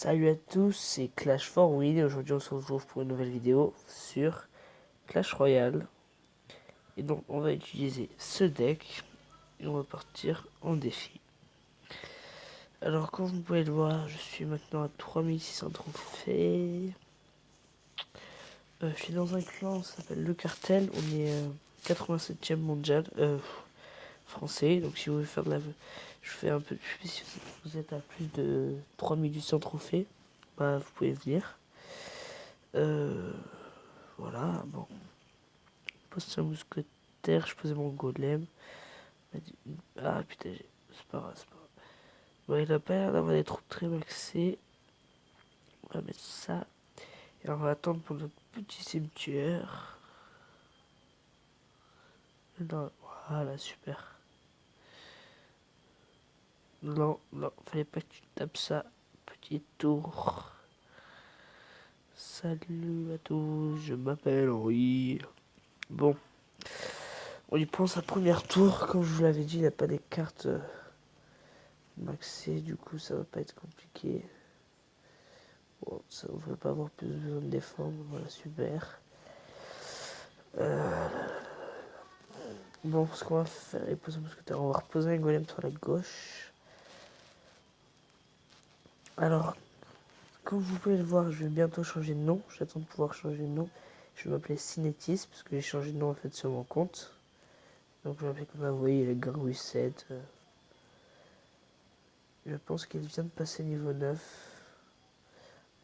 Salut à tous, c'est Clash for Win et aujourd'hui on se retrouve pour une nouvelle vidéo sur Clash Royale. Et donc on va utiliser ce deck et on va partir en défi. Alors comme vous pouvez le voir, je suis maintenant à 3600 trophées. Je suis dans un clan, ça s'appelle Le Cartel, on est 87e mondial français. Donc si vous voulez faire de la... Je fais un peu de pub, si vous êtes à plus de 3800 trophées, bah vous pouvez venir. Voilà, bon. Poste un mousquetaire, je posais mon golem. Ah putain, c'est pas grave, c'est pas grave. Bon, il a pas l'air d'avoir des troupes très maxées. On va mettre ça. Et on va attendre pour notre petit cimetière. Non, voilà, super. Non, non, fallait pas que tu tapes ça. Petit tour. Salut à tous, je m'appelle Henri. Bon, on y prend sa première tour. Comme je vous l'avais dit, il n'a pas des cartes maxées, du coup ça va pas être compliqué. Bon, ça ne devrait pas avoir plus besoin de défendre, voilà, super. Bon, ce qu'on va faire, les poser mousquetaires, on va reposer un golem sur la gauche. Alors, comme vous pouvez le voir, je vais bientôt changer de nom. J'attends de pouvoir changer de nom. Je vais m'appeler Cinétis, parce que j'ai changé de nom en fait sur mon compte. Donc je m'appelle comme vous voyez, le Garou 7. Je pense qu'il vient de passer niveau 9.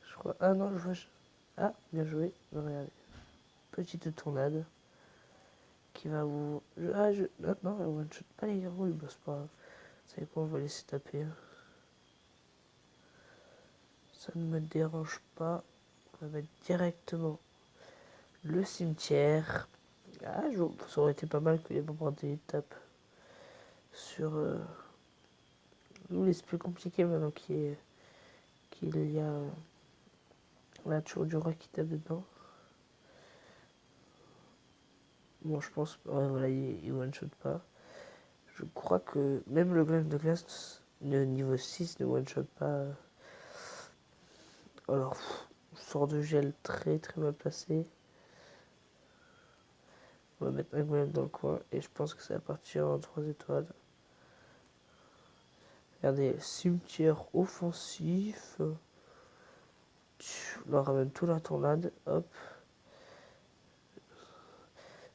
Je crois. Ah non, je vois. Ah, bien joué. Regardez. Petite tornade. Qui va vous... Non, on one shot pas les garous, il bosse pas. Vous savez quoi, on va laisser taper. Ça ne me dérange pas. On va mettre directement le cimetière. Ah, ça aurait été pas mal qu'il y ait pas des étapes sur... Nous, c'est plus compliqué maintenant qu'il y a... Là, toujours du roi qui tape dedans. Bon, je pense... Ouais, voilà, il one shot pas. Je crois que même le golem de glace, le niveau 6 ne one shot pas... Alors, sort de gel très très mal placé. On va mettre un golem dans le coin et je pense que ça va partir en 3 étoiles. Regardez, cimetière offensif. On leur ramène tout la tornade. Hop.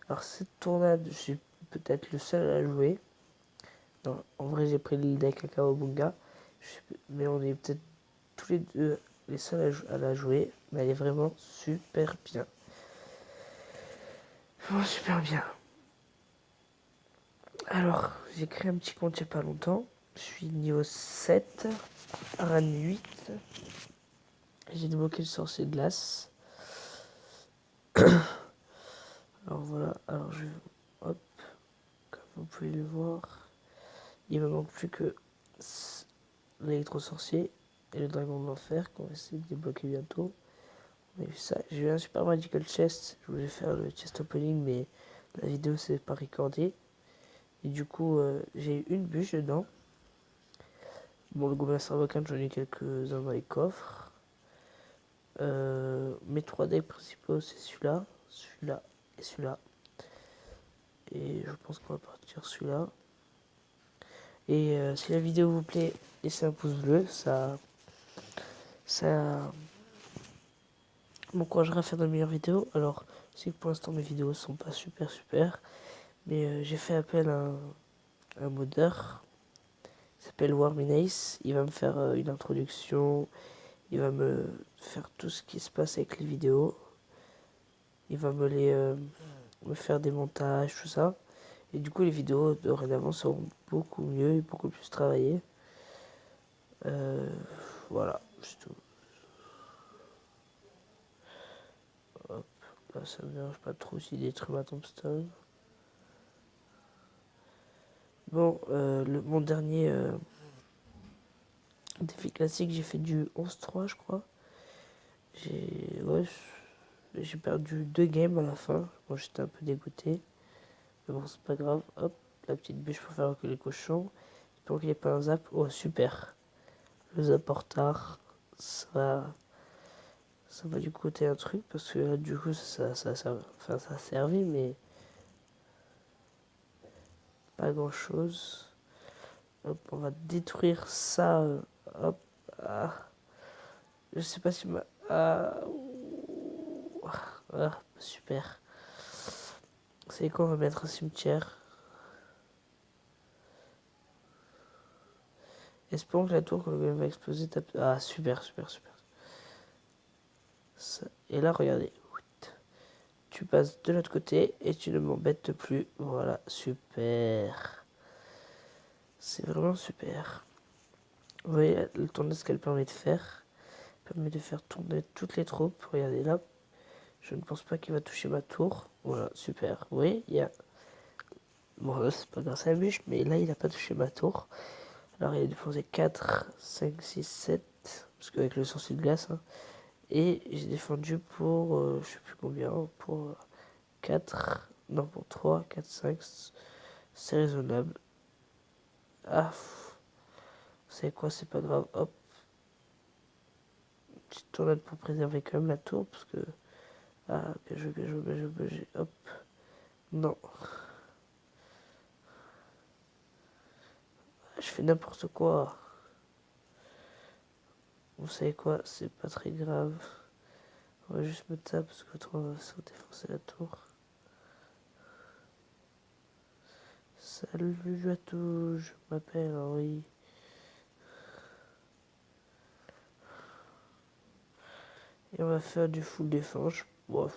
Alors cette tornade, je suis peut-être le seul à la jouer. Non, en vrai j'ai pris le deck à Kawabunga. Mais on est peut-être tous les deux les seuls à la jouer. Mais elle est vraiment super bien. Vraiment super bien. Alors, j'ai créé un petit compte il n'y a pas longtemps. Je suis niveau 7, arène 8. J'ai débloqué le sorcier de glace. Alors voilà, alors je... Hop, comme vous pouvez le voir, il me manque plus que l'électro-sorcier et le dragon de l'enfer qu'on va essayer de débloquer bientôt. On a vu ça. J'ai eu un super magical chest. Je voulais faire le chest opening, mais la vidéo s'est pas recordée. Et du coup, j'ai eu une bûche dedans. Bon, le gobelin Sarbacane, j'en ai quelques-uns dans les coffres. Mes 3 decks principaux, c'est celui-là, celui-là et celui-là. Et je pense qu'on va partir celui-là. Et si la vidéo vous plaît, laissez un pouce bleu, ça m'encouragera à faire de meilleures vidéos. Alors, je sais que pour l'instant mes vidéos sont pas super, mais j'ai fait appel à un modeur qui s'appelle Warminace. Il va me faire une introduction, il va me faire tout ce qui se passe avec les vidéos. Il va me faire des montages, tout ça. Et du coup, les vidéos dorénavant seront beaucoup mieux et beaucoup plus travaillées. Voilà, c'est tout. Hop, là, ça me dérange pas trop s'il détruit ma tombstone. Bon, mon dernier défi classique, j'ai fait du 11-3, je crois. J'ai perdu 2 games à la fin. Bon, j'étais un peu dégoûté. Mais bon, c'est pas grave. Hop, la petite bûche pour faire reculer les cochons. J'espère qu'il n'y ait pas un zap. Oh, super. Le zap en retard. ça va du côté un truc, parce que là, du coup, ça a servi, mais pas grand chose. Hop, on va détruire ça. Hop, ah. Je sais pas si ma... Ah, super. C'est quoi, on va mettre un cimetière. Espérons que la tour, quand le golem va exploser, tape... Ah, super. Ça. Et là, regardez. Tu passes de l'autre côté et tu ne m'embêtes plus. Voilà, super. C'est vraiment super. Vous voyez le tournage, ce qu'elle permet de faire. Elle permet de faire tourner toutes les troupes. Regardez là. Je ne pense pas qu'il va toucher ma tour. Voilà, super. Vous voyez, il y a... Bon, là, c'est pas grâce à la bûche, mais là, il n'a pas touché ma tour. Alors, il a défoncé 4, 5, 6, 7. Parce qu'avec le sorcier de glace. Hein, et j'ai défendu pour... je sais plus combien. Pour 4... Non, pour 3, 4, 5... C'est raisonnable. Ah, vous savez quoi, c'est pas grave. Hop. Petite tournade pour préserver quand même la tour. Parce que... Ah, bien joué. Hop. Non. Je fais n'importe quoi. Vous savez quoi, c'est pas très grave. On va juste mettre ça parce qu'autrement on va se défoncer la tour. Salut à tous, je m'appelle Henri. Et on va faire du full défense. Bon,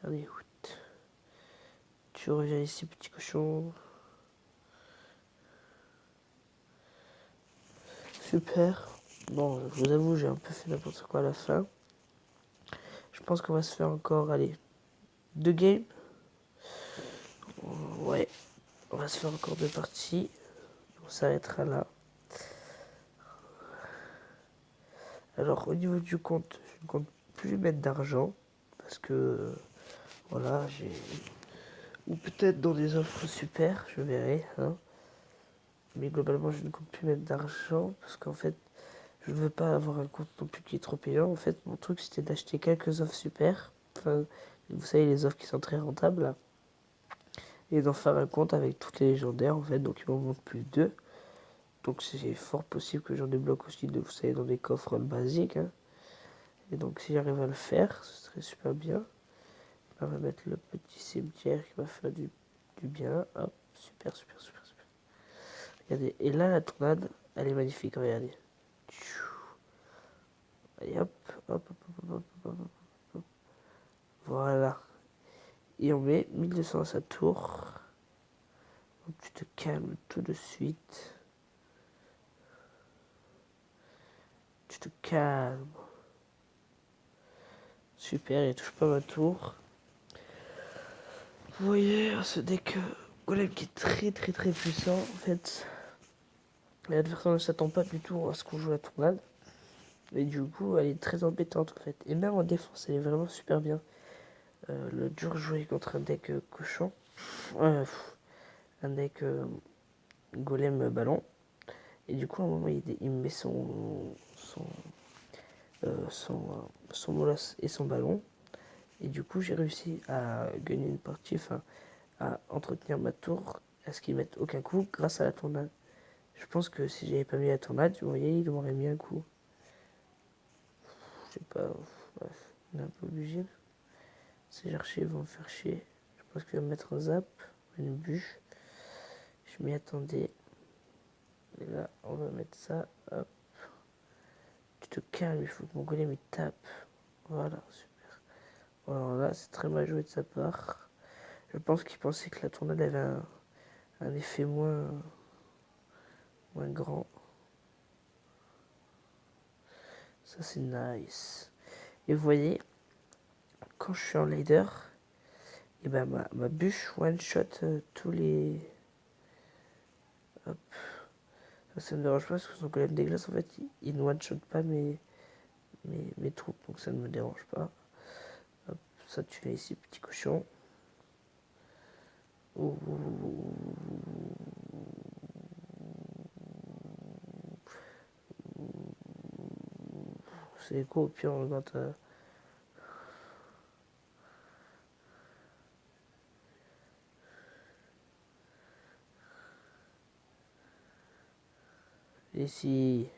regardez, tu reviens ici, petit cochon. Super. Bon, je vous avoue, j'ai un peu fait n'importe quoi à la fin. Je pense qu'on va se faire encore, allez, 2 games. Ouais, on va se faire encore 2 parties. On s'arrêtera là. Alors, au niveau du compte, je ne compte plus mettre d'argent. Parce que, voilà, j'ai... Ou peut-être dans des offres super, je verrai. Hein. Mais globalement, je ne compte plus mettre d'argent. Parce qu'en fait, je ne veux pas avoir un compte non plus qui est trop payant. En fait, mon truc, c'était d'acheter quelques offres super. Enfin, vous savez, les offres qui sont très rentables. Là. Et d'en faire un compte avec toutes les légendaires, en fait. Donc, il m'en manque plus 2. Donc, c'est fort possible que j'en débloque aussi, vous savez, dans des coffres basiques. Hein. Et donc, si j'arrive à le faire, ce serait super bien. On va mettre le petit cimetière qui va faire du bien. Hop, super. Regardez, et là, la tornade, elle est magnifique, regardez. Allez, hop. Voilà. Et on met 1200 à sa tour. Donc, tu te calmes tout de suite. Tu te calmes. Super, il touche pas ma tour. Vous voyez, ce deck golem qui est très puissant, en fait. L'adversaire ne s'attend pas du tout à ce qu'on joue la tornade. Et du coup, elle est très embêtante, en fait. Et même en défense, elle est vraiment super bien. Le dur jouer contre un deck cochon. Un deck golem ballon. Et du coup, à un moment, il met son molosse et son ballon. Et du coup, j'ai réussi à gagner une partie, enfin, à entretenir ma tour, à ce qu'il mette aucun coup grâce à la tornade. Je pense que si j'avais pas mis la tornade, vous voyez, il m'aurait mis un coup. Je sais pas, bref, on est un peu obligé. Ces archers vont me faire chier. Je pense qu'il va me mettre un zap, une bûche. Je m'y attendais. Et là, on va mettre ça. Hop. Tu te calmes, il faut que mon golem il tape. Voilà, super. Alors là, c'est très mal joué de sa part. Je pense qu'il pensait que la tornade avait un effet moins grand. Ça, c'est nice. Et vous voyez, quand je suis en leader, et ben ma bûche one-shot tous les... Hop. Ça ne me dérange pas parce que son golem des glaces, en fait, il ne one-shot pas mes troupes. Donc ça ne me dérange pas. Hop, ça tu fais ici, petit cochon. Ouh. C'est quoi au pire, on regarde. Ici.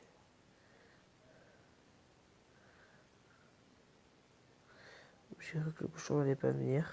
J'ai cru que le bouchon n'allait pas venir.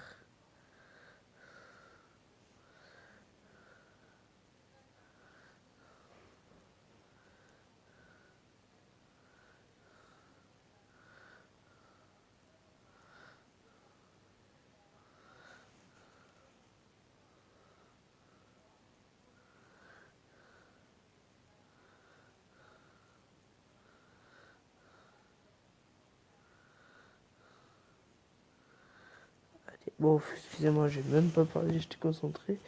Allez, bon, excusez-moi, j'ai même pas parlé, j'étais concentré.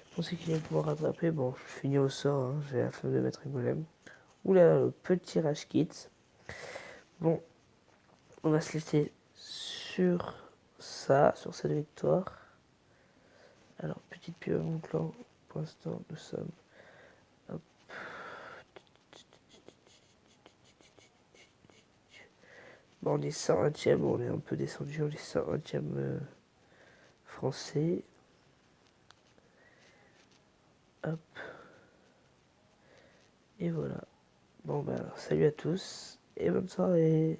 Je pensais qu'il allait pouvoir rattraper. Bon, je finis au sort, hein. J'ai la flemme de mettre un golem. Oula, le petit rage kit. Bon, on va se laisser sur ça, sur cette victoire. Alors, petite pub à mon clan. Pour l'instant, nous sommes. Hop. Bon, on est 101ème, on est un peu descendu, on est 101ème français. Hop. Et voilà. Bon, bah, salut à tous et bonne soirée.